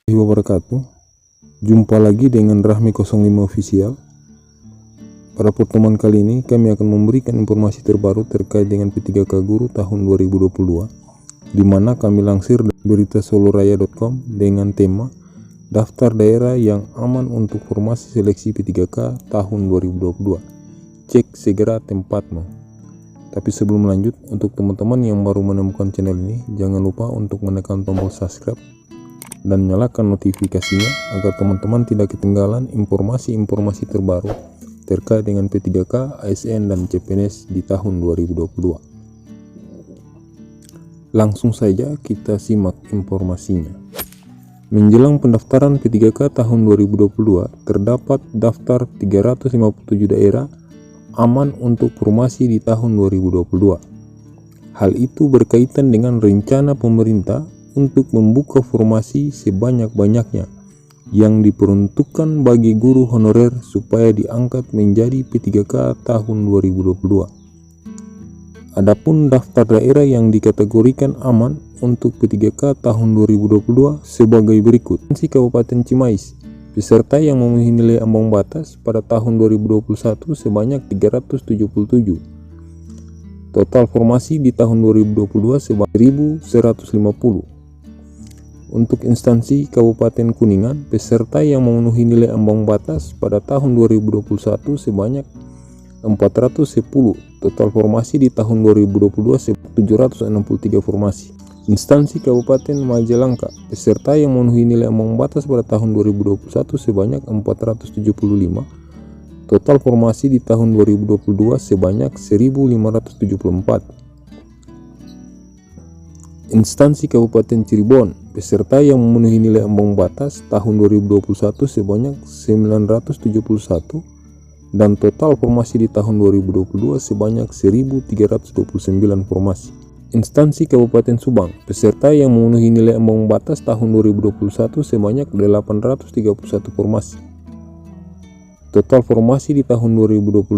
Wabarakatuh. Jumpa lagi dengan Rahmi 05 Official. Pada pertemuan kali ini kami akan memberikan informasi terbaru terkait dengan P3K Guru tahun 2022, di mana kami lansir dari beritasoloraya.com dengan tema daftar daerah yang aman untuk formasi seleksi P3K tahun 2022. Cek segera tempatmu. Tapi sebelum lanjut, untuk teman-teman yang baru menemukan channel ini, jangan lupa untuk menekan tombol subscribe dan nyalakan notifikasinya agar teman-teman tidak ketinggalan informasi-informasi terbaru terkait dengan P3K, ASN, dan CPNS di tahun 2022. Langsung saja kita simak informasinya. Menjelang pendaftaran P3K tahun 2022, terdapat daftar 357 daerah aman untuk formasi di tahun 2022. Hal itu berkaitan dengan rencana pemerintah untuk membuka formasi sebanyak-banyaknya yang diperuntukkan bagi guru honorer supaya diangkat menjadi P3K tahun 2022. Adapun daftar daerah yang dikategorikan aman untuk P3K tahun 2022 sebagai berikut. Kabupaten Cimais, peserta yang memenuhi nilai ambang batas pada tahun 2021 sebanyak 377. Total formasi di tahun 2022 sebanyak 1.150. Untuk instansi Kabupaten Kuningan, peserta yang memenuhi nilai ambang batas pada tahun 2021 sebanyak 410. Total formasi di tahun 2022 763 formasi. Instansi Kabupaten Majalengka, peserta yang memenuhi nilai ambang batas pada tahun 2021 sebanyak 475. Total formasi di tahun 2022 sebanyak 1574. Instansi Kabupaten Cirebon, peserta yang memenuhi nilai ambang batas tahun 2021 sebanyak 971 dan total formasi di tahun 2022 sebanyak 1329 formasi. Instansi Kabupaten Subang, peserta yang memenuhi nilai ambang batas tahun 2021 sebanyak 831 formasi. Total formasi di tahun 2022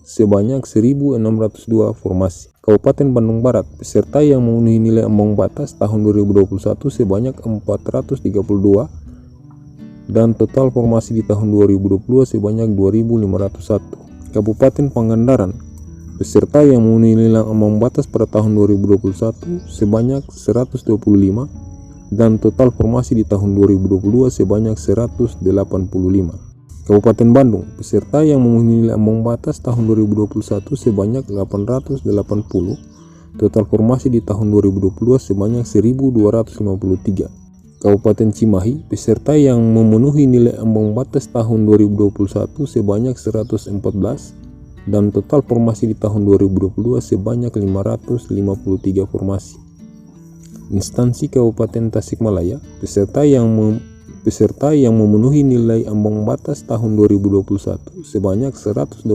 sebanyak 1602 formasi. Kabupaten Bandung Barat, peserta yang memenuhi nilai ambang batas tahun 2021 sebanyak 432 dan total formasi di tahun 2022 sebanyak 2501. Kabupaten Pangandaran, peserta yang memenuhi nilai ambang batas pada tahun 2021 sebanyak 125 dan total formasi di tahun 2022 sebanyak 185. Kabupaten Bandung, peserta yang memenuhi nilai ambang batas tahun 2021 sebanyak 880, total formasi di tahun 2022 sebanyak 1253. Kabupaten Cimahi, peserta yang memenuhi nilai ambang batas tahun 2021 sebanyak 114 dan total formasi di tahun 2022 sebanyak 553 formasi. Instansi Kabupaten Tasikmalaya, peserta yang memenuhi nilai ambang batas tahun 2021 sebanyak 127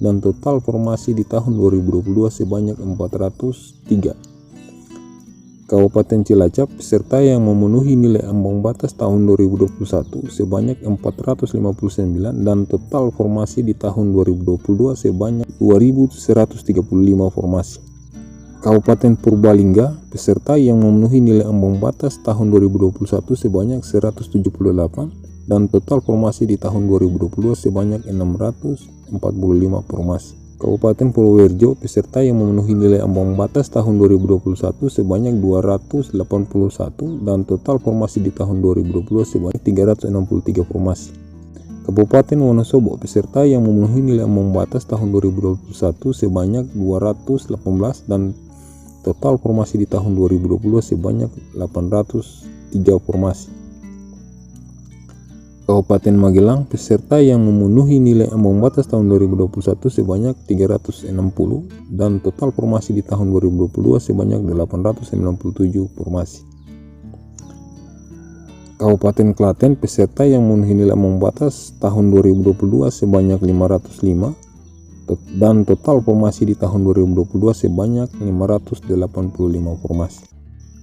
dan total formasi di tahun 2022 sebanyak 403. Kabupaten Cilacap, peserta yang memenuhi nilai ambang batas tahun 2021 sebanyak 459 dan total formasi di tahun 2022 sebanyak 2135 formasi. Kabupaten Purbalingga, peserta yang memenuhi nilai ambang batas tahun 2021 sebanyak 178 dan total formasi di tahun 2022 sebanyak 645 formasi. Kabupaten Purworejo, peserta yang memenuhi nilai ambang batas tahun 2021 sebanyak 281 dan total formasi di tahun 2022 sebanyak 363 formasi. Kabupaten Wonosobo, peserta yang memenuhi nilai ambang batas tahun 2021 sebanyak 218 dan total formasi di tahun 2022 sebanyak 803 formasi. Kabupaten Magelang, peserta yang memenuhi nilai ambang batas tahun 2021 sebanyak 360 dan total formasi di tahun 2022 sebanyak 897 formasi. Kabupaten Klaten, peserta yang memenuhi nilai ambang batas tahun 2022 sebanyak 505 dan total formasi di tahun 2022 sebanyak 585 formasi.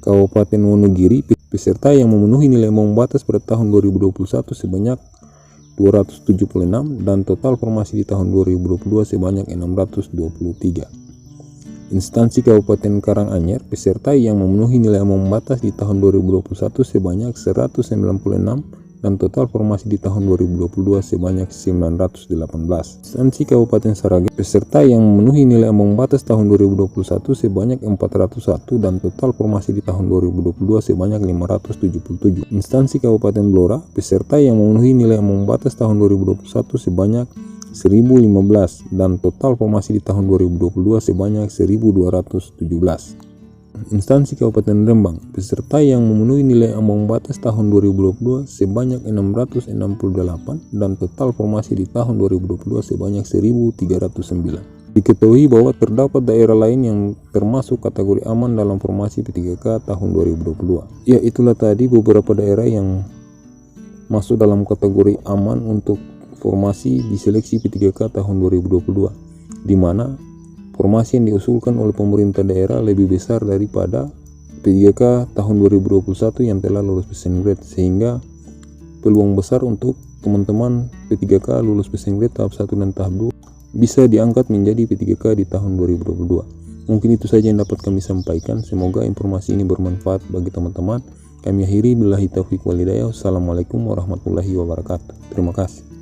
Kabupaten Wonogiri, peserta yang memenuhi nilai ambang batas pada tahun 2021 sebanyak 276 dan total formasi di tahun 2022 sebanyak 623. Instansi Kabupaten Karanganyar peserta yang memenuhi nilai ambang batas di tahun 2021 sebanyak 196 dan total formasi di tahun 2022 sebanyak 918. Instansi Kabupaten Saragen peserta yang memenuhi nilai ambang batas tahun 2021 sebanyak 401 dan total formasi di tahun 2022 sebanyak 577. Instansi Kabupaten Blora peserta yang memenuhi nilai ambang batas tahun 2021 sebanyak 1015 dan total formasi di tahun 2022 sebanyak 1217. Instansi Kabupaten Rembang peserta yang memenuhi nilai ambang batas tahun 2022 sebanyak 668 dan total formasi di tahun 2022 sebanyak 1309. Diketahui bahwa terdapat daerah lain yang termasuk kategori aman dalam formasi P3K tahun 2022. Ya, itulah tadi beberapa daerah yang masuk dalam kategori aman untuk formasi di seleksi P3K tahun 2022, di mana formasi yang diusulkan oleh pemerintah daerah lebih besar daripada P3K tahun 2021 yang telah lulus passing grade, sehingga peluang besar untuk teman-teman P3K lulus passing grade tahap 1 dan tahap 2 bisa diangkat menjadi P3K di tahun 2022. Mungkin itu saja yang dapat kami sampaikan. Semoga informasi ini bermanfaat bagi teman-teman. Kami akhiri, billahi taufiq wal hidayah. Wassalamualaikum warahmatullahi wabarakatuh. Terima kasih.